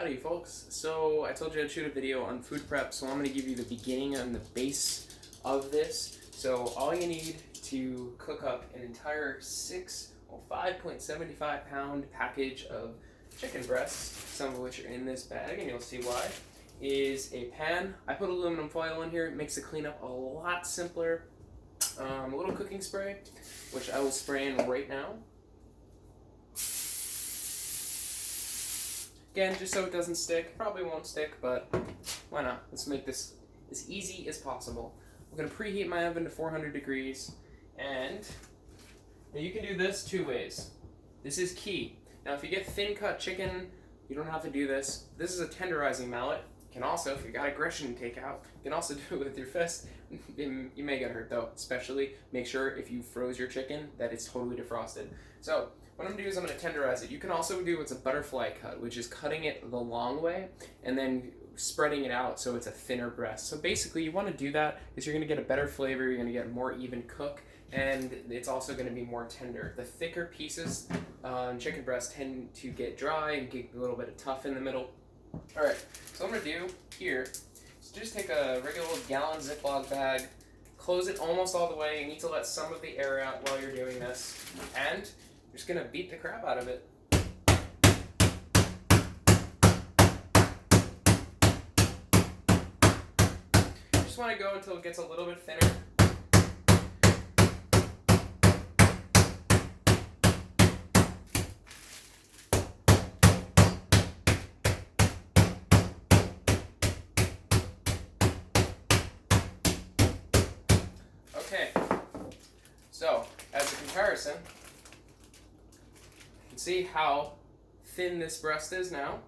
Howdy folks. So I told you I'd shoot a video on food prep, so I'm going to give you the beginning and the base of this. So all you need to cook up an entire 5.75 pound package of chicken breasts, some of which are in this bag, and you'll see why, is a pan. I put aluminum foil in here. It makes the cleanup a lot simpler. A little cooking spray, which I will spray in right now. Again, just so it doesn't stick. Probably won't stick, but why not? Let's make this as easy as possible. I'm going to preheat my oven to 400 degrees, and now you can do this two ways. This is key. Now, if you get thin cut chicken, you don't have to do this. This is a tenderizing mallet. You can also, if you got aggression takeout, you can also do it with your fist. You may get hurt though, especially make sure if you froze your chicken that it's totally defrosted. So what I'm going to do is I'm going to tenderize it. You can also do what's a butterfly cut, which is cutting it the long way and then spreading it out so it's a thinner breast. So basically you want to do that because you're going to get a better flavor, you're going to get more even cook, and it's also going to be more tender. The thicker pieces chicken breast tend to get dry and get a little bit of tough in the middle. Alright, so what I'm going to do here is just take a regular old gallon Ziploc bag, close it almost all the way. You need to let some of the air out while you're doing this, and you're just going to beat the crap out of it. You just want to go until it gets a little bit thinner. Okay, so as a comparison, you can see how thin this breast is now.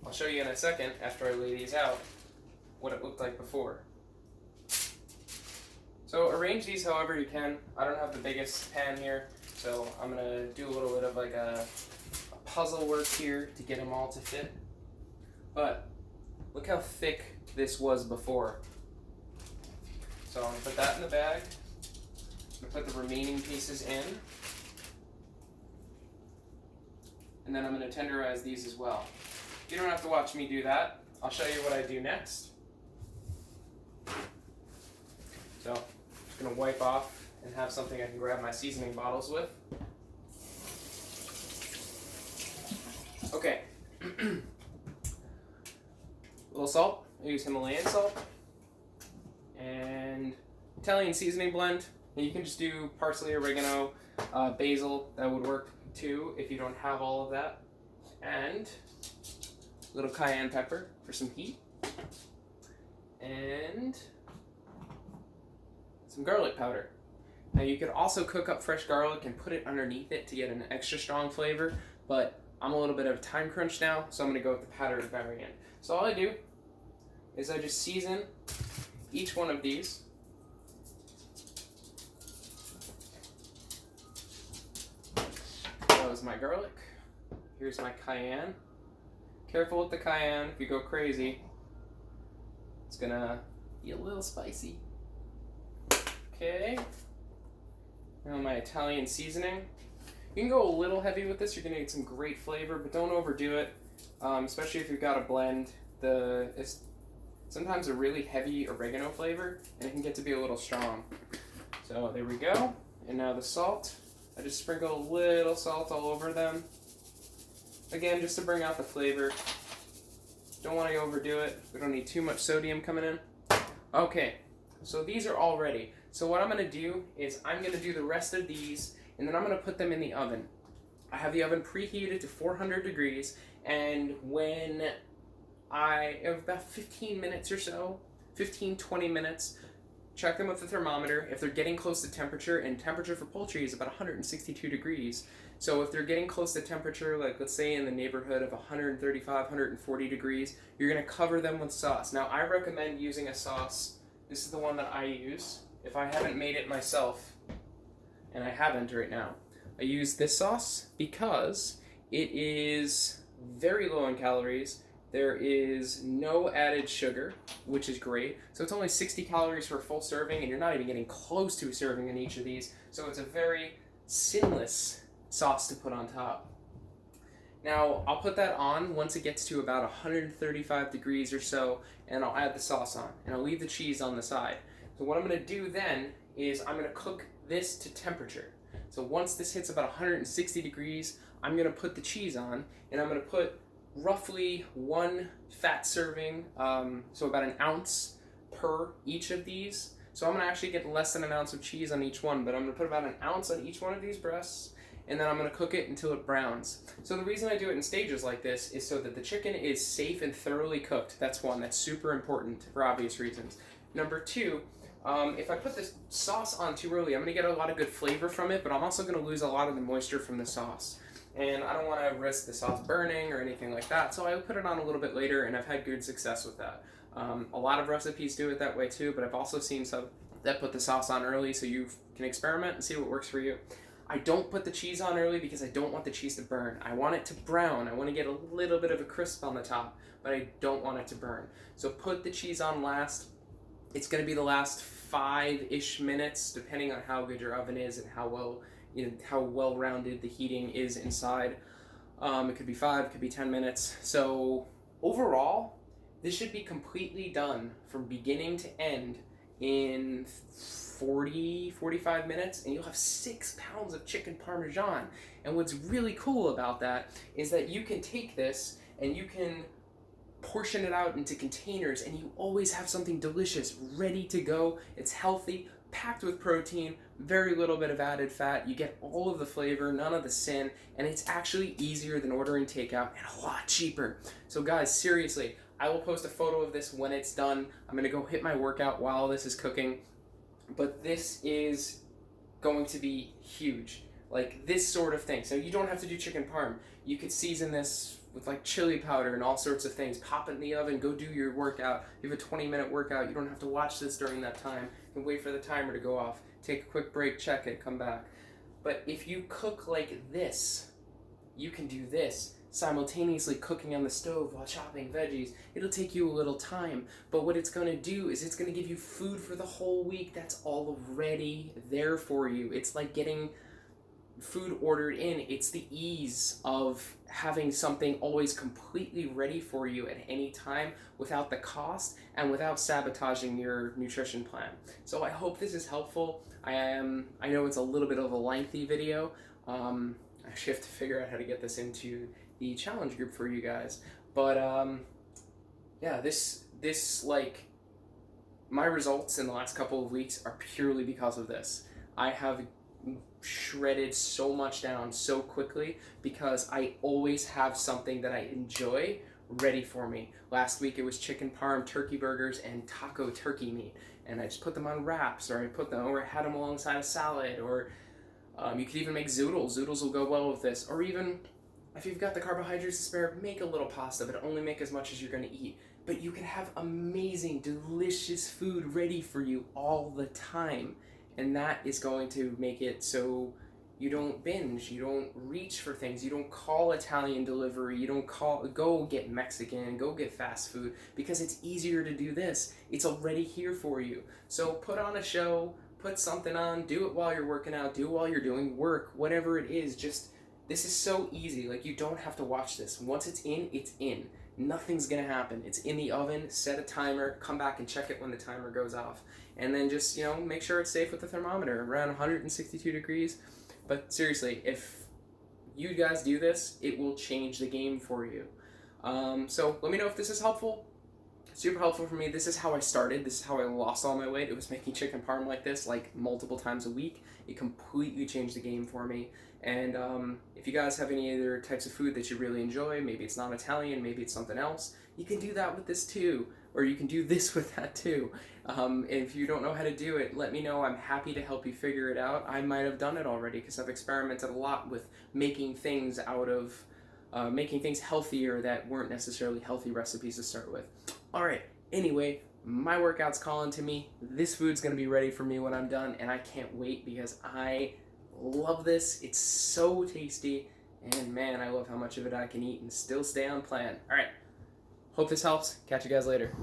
I'll show you in a second, after I lay these out, what it looked like before. So arrange these however you can. I don't have the biggest pan here, so I'm going to do a little bit of like a puzzle work here to get them all to fit. But look how thick this was before. So I'm going to put that in the bag. I'm going to put the remaining pieces in. And then I'm going to tenderize these as well. You don't have to watch me do that. I'll show you what I do next. So I'm just going to wipe off and have something I can grab my seasoning bottles with. Okay. A little salt. I use Himalayan salt. And Italian seasoning blend. And you can just do parsley, oregano, basil. That would work too if you don't have all of that. And a little cayenne pepper for some heat. And some garlic powder. Now you could also cook up fresh garlic and put it underneath it to get an extra strong flavor, but I'm a little bit of a time crunch now, so I'm going to go with the powdered variant. So all I do is I just season each one of these. That was my garlic. Here's my cayenne. Careful with the cayenne. If you go crazy, it's gonna be a little spicy. Okay. Now my Italian seasoning. You can go a little heavy with this. You're gonna get some great flavor, but don't overdo it. Especially if you've got a blend. It's sometimes a really heavy oregano flavor, and it can get to be a little strong. So there we go. And now the salt. I just sprinkle a little salt all over them. Again, just to bring out the flavor. Don't want to overdo it. We don't need too much sodium coming in. Okay, so these are all ready. So what I'm going to do is I'm going to do the rest of these, and then I'm going to put them in the oven. I have the oven preheated to 400 degrees, and when about 15 minutes or so, 15-20 minutes, check them with the thermometer. If they're getting close to temperature, and temperature for poultry is about 162 degrees. So if they're getting close to temperature, like let's say in the neighborhood of 135, 140 degrees, you're going to cover them with sauce. Now I recommend using a sauce. This is the one that I use. If I haven't made it myself, and I haven't right now, I use this sauce because it is very low in calories. There is no added sugar, which is great. So it's only 60 calories for a full serving, and you're not even getting close to a serving in each of these. So it's a very sinless sauce to put on top. Now, I'll put that on once it gets to about 135 degrees or so, and I'll add the sauce on, and I'll leave the cheese on the side. So what I'm going to do then is I'm going to cook this to temperature. So once this hits about 160 degrees, I'm going to put the cheese on, and I'm going to put roughly one fat serving, so about an ounce per each of these. So I'm going to actually get less than an ounce of cheese on each one, but I'm going to put about an ounce on each one of these breasts, and then I'm going to cook it until it browns. So the reason I do it in stages like this is so that the chicken is safe and thoroughly cooked. That's one. That's super important for obvious reasons. Number two, if I put this sauce on too early, I'm going to get a lot of good flavor from it, but I'm also going to lose a lot of the moisture from the sauce. And I don't want to risk the sauce burning or anything like that, so I put it on a little bit later, and I've had good success with that. A lot of recipes do it that way too, but I've also seen some that put the sauce on early, so you can experiment and see what works for you. I don't put the cheese on early because I don't want the cheese to burn. I want it to brown. I want to get a little bit of a crisp on the top, but I don't want it to burn. So put the cheese on last. It's going to be the last 5-ish minutes, depending on how good your oven is and how well-rounded the heating is inside. It could be 5, it could be 10 minutes. So overall, this should be completely done from beginning to end in 45 minutes, and you'll have 6 pounds of chicken parmesan. And what's really cool about that is that you can take this and you can portion it out into containers, and you always have something delicious ready to go. It's healthy, packed with protein, very little bit of added fat. You get all of the flavor, none of the sin, and it's actually easier than ordering takeout and a lot cheaper. So guys, seriously, I will post a photo of this when it's done. I'm gonna go hit my workout while this is cooking, but this is going to be huge. Like this sort of thing. So you don't have to do chicken parm. You could season this with like chili powder and all sorts of things. Pop it in the oven, go do your workout. You have a 20-minute workout. You don't have to watch this during that time. You can wait for the timer to go off. Take a quick break, check it, come back. But if you cook like this, you can do this simultaneously cooking on the stove while chopping veggies. It'll take you a little time, but what it's going to do is it's going to give you food for the whole week that's already there for you. It's like getting food ordered in. It's the ease of having something always completely ready for you at any time without the cost and without sabotaging your nutrition plan. So I hope this is helpful. I know it's a little bit of a lengthy video. I actually have to figure out how to get this into the challenge group for you guys. But yeah, this like my results in the last couple of weeks are purely because of this. I have shredded so much down so quickly because I always have something that I enjoy ready for me. Last week it was chicken parm, turkey burgers, and taco turkey meat, and I just put them on wraps, or I had them alongside a salad, or you could even make zoodles. Zoodles will go well with this, or even if you've got the carbohydrates to spare, make a little pasta, but only make as much as you're going to eat. But you can have amazing, delicious food ready for you all the time. And that is going to make it so you don't binge, you don't reach for things, you don't call Italian delivery, you don't go get Mexican, go get fast food, because it's easier to do this. It's already here for you. So put on a show, put something on, do it while you're working out, do it while you're doing work, whatever it is. Just, this is so easy. Like, you don't have to watch this. Once it's in, it's in. Nothing's gonna happen. It's in the oven, set a timer, come back and check it when the timer goes off. And then just, make sure it's safe with the thermometer, around 162 degrees. But seriously, if you guys do this, it will change the game for you. So let me know if this is helpful. Super helpful for me. This is how I started. This is how I lost all my weight. It was making chicken parm like this, like multiple times a week. It completely changed the game for me. And if you guys have any other types of food that you really enjoy, maybe it's not Italian, maybe it's something else, you can do that with this too. Or you can do this with that too. If you don't know how to do it, let me know. I'm happy to help you figure it out. I might have done it already because I've experimented a lot with making things making things healthier that weren't necessarily healthy recipes to start with. Alright, anyway, my workout's calling to me. This food's going to be ready for me when I'm done, and I can't wait because I love this. It's so tasty, and man, I love how much of it I can eat and still stay on plan. Alright, hope this helps. Catch you guys later.